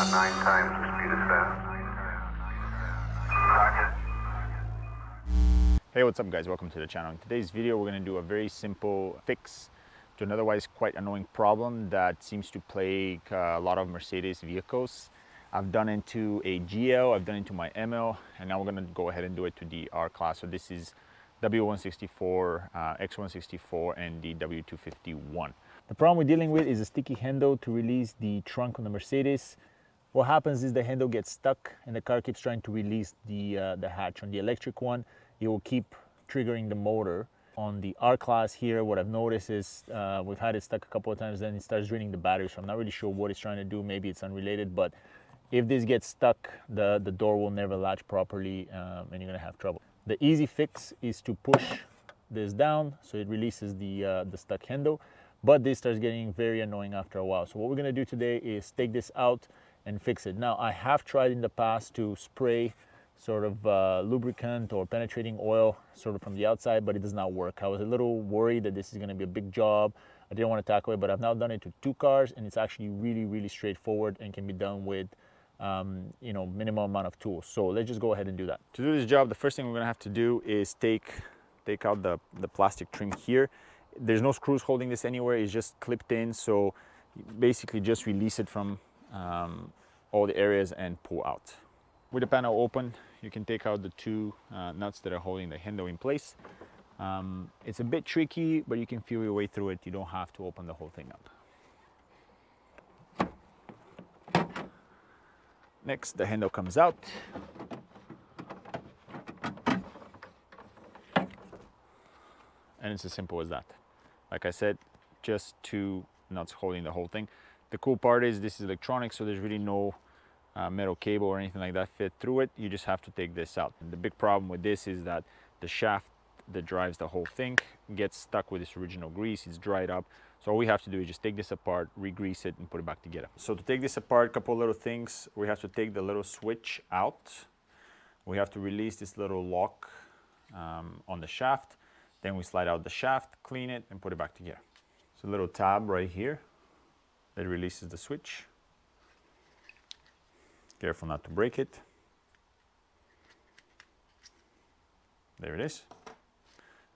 9 times the speed of sound. Roger. Hey, what's up guys, welcome to the channel. In today's video we're going to do a very simple fix to an otherwise quite annoying problem that seems to plague a lot of Mercedes vehicles. I've done it to a GL, I've done it to my ML, and now we're going to go ahead and do it to the R class. So this is W164, X164 and the W251. The problem we're dealing with is a sticky handle to release the trunk on the Mercedes. What happens is the handle gets stuck and the car keeps trying to release the hatch. On the electric one, it will keep triggering the motor. On the R class here, what I've noticed is we've had it stuck a couple of times, then it starts draining the battery. So I'm not really sure what it's trying to do. Maybe it's unrelated, but if this gets stuck, the door will never latch properly and you're gonna have trouble. The easy fix is to push this down so it releases the stuck handle, but this starts getting very annoying after a while. So what we're gonna do today is take this out and fix it. Now, I have tried in the past to spray sort of lubricant or penetrating oil sort of from the outside, but it does not work. I was a little worried that this is gonna be a big job. I didn't want to tackle it, but I've now done it to 2 cars and it's actually really straightforward and can be done with you know, minimum amount of tools. So let's just go ahead and do that. To do this job, the first thing we're gonna have to do is take out the plastic trim here. There's no screws holding this anywhere, it's just clipped in. So basically just release it from all the areas and pull out. With the panel open, you can take out the 2 nuts that are holding the handle in place. It's a bit tricky, but you can feel your way through it. You don't have to open the whole thing up. Next, the handle comes out. And it's as simple as that. Like I said, just 2 nuts holding the whole thing. The cool part is this is electronic, so there's really no metal cable or anything like that fit through it. You just have to take this out. And the big problem with this is that the shaft that drives the whole thing gets stuck with this original grease. It's dried up. So all we have to do is just take this apart, re-grease it, and put it back together. So to take this apart, a couple of little things. We have to take the little switch out. We have to release this little lock on the shaft. Then we slide out the shaft, clean it, and put it back together. So a little tab right here that releases the switch. Careful not to break it. There it is.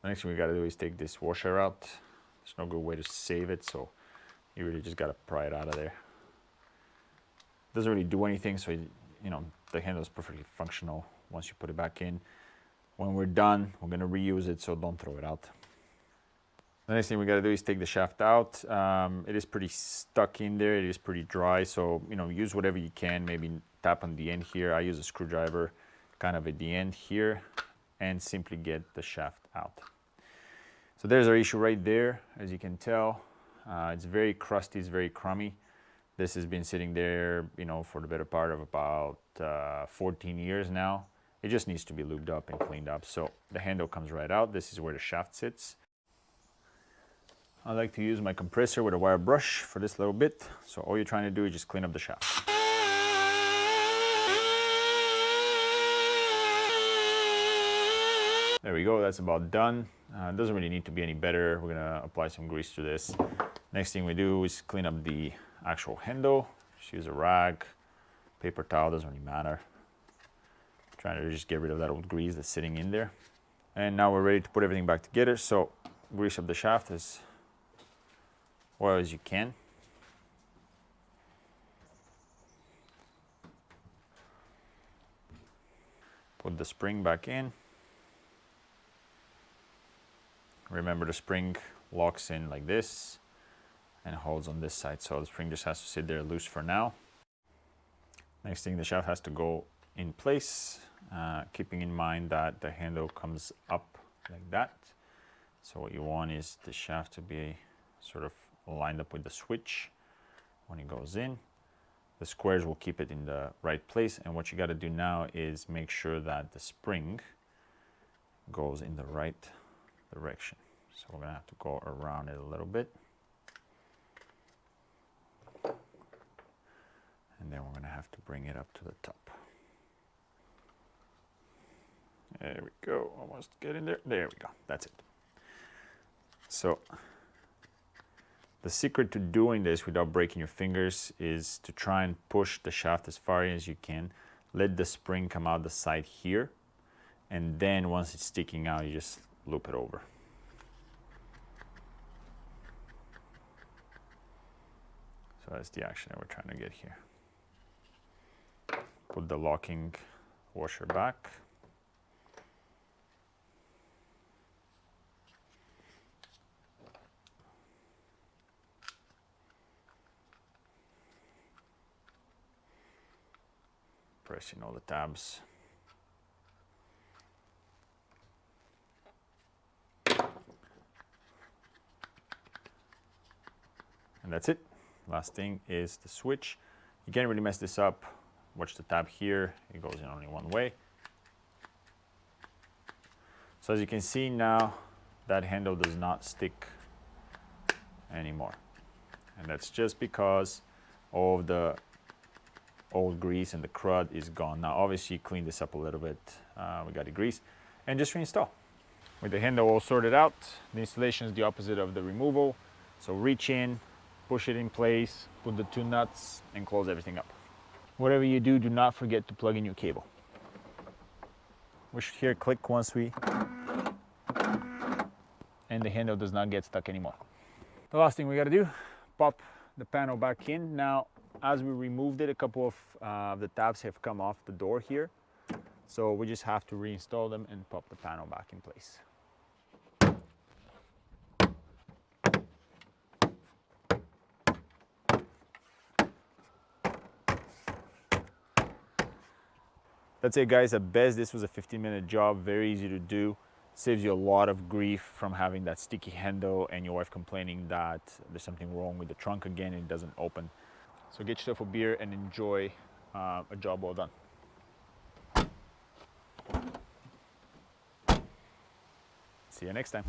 The next thing we gotta do is take this washer out. There's no good way to save it, so you really just gotta pry it out of there. Doesn't really do anything, so you know, the handle is perfectly functional once you put it back in. When we're done, we're gonna reuse it, so don't throw it out. The next thing we gotta do is take the shaft out. It is pretty stuck in there, it is pretty dry, so you know, use whatever you can, maybe tap on the end here. I use a screwdriver kind of at the end here and simply get the shaft out. So there's our issue right there. As you can tell, it's very crusty, it's very crummy. This has been sitting there, you know, for the better part of about 14 years now. It just needs to be lubed up and cleaned up. So the handle comes right out. This is where the shaft sits. I like to use my compressor with a wire brush for this little bit. So all you're trying to do is just clean up the shaft. There we go, that's about done. It doesn't really need to be any better. We're gonna apply some grease to this. Next thing we do is clean up the actual handle. Just use a rag, paper towel, doesn't really matter. Trying to just get rid of that old grease that's sitting in there. And now we're ready to put everything back together. So grease up the shaft as well as you can. Put the spring back in. Remember, the spring locks in like this and holds on this side, so the spring just has to sit there loose for now. Next thing, the shaft has to go in place, keeping in mind that the handle comes up like that. So what you want is the shaft to be sort of lined up with the switch when it goes in. The squares will keep it in the right place, and what you got to do now is make sure that the spring goes in the right direction. So we're gonna have to go around it a little bit. And then we're gonna have to bring it up to the top. There we go, almost get in there. There we go, that's it. So The secret to doing this without breaking your fingers is to try and push the shaft as far as you can. Let the spring come out the side here, and then once it's sticking out, you just loop it over. So that's the action that we're trying to get here. Put the locking washer back. Pressing all the tabs. And that's it. Last thing is the switch. You can't really mess this up. Watch the tab here. It goes in only one way. So as you can see now, that handle does not stick anymore. And that's just because all of the old grease and the crud is gone. Now obviously clean this up a little bit. We got the grease. And just reinstall. With the handle all sorted out, the installation is the opposite of the removal. So reach in, push it in place, put the two nuts, and close everything up. Whatever you do, do not forget to plug in your cable. We should hear a click once we... and the handle does not get stuck anymore. The last thing we gotta do, pop the panel back in. Now, as we removed it, a couple of the tabs have come off the door here. So we just have to reinstall them and pop the panel back in place. That's it, guys. At best, this was a 15-minute job, very easy to do. Saves you a lot of grief from having that sticky handle and your wife complaining that there's something wrong with the trunk again and it doesn't open. So get yourself a beer and enjoy a job well done. See you next time.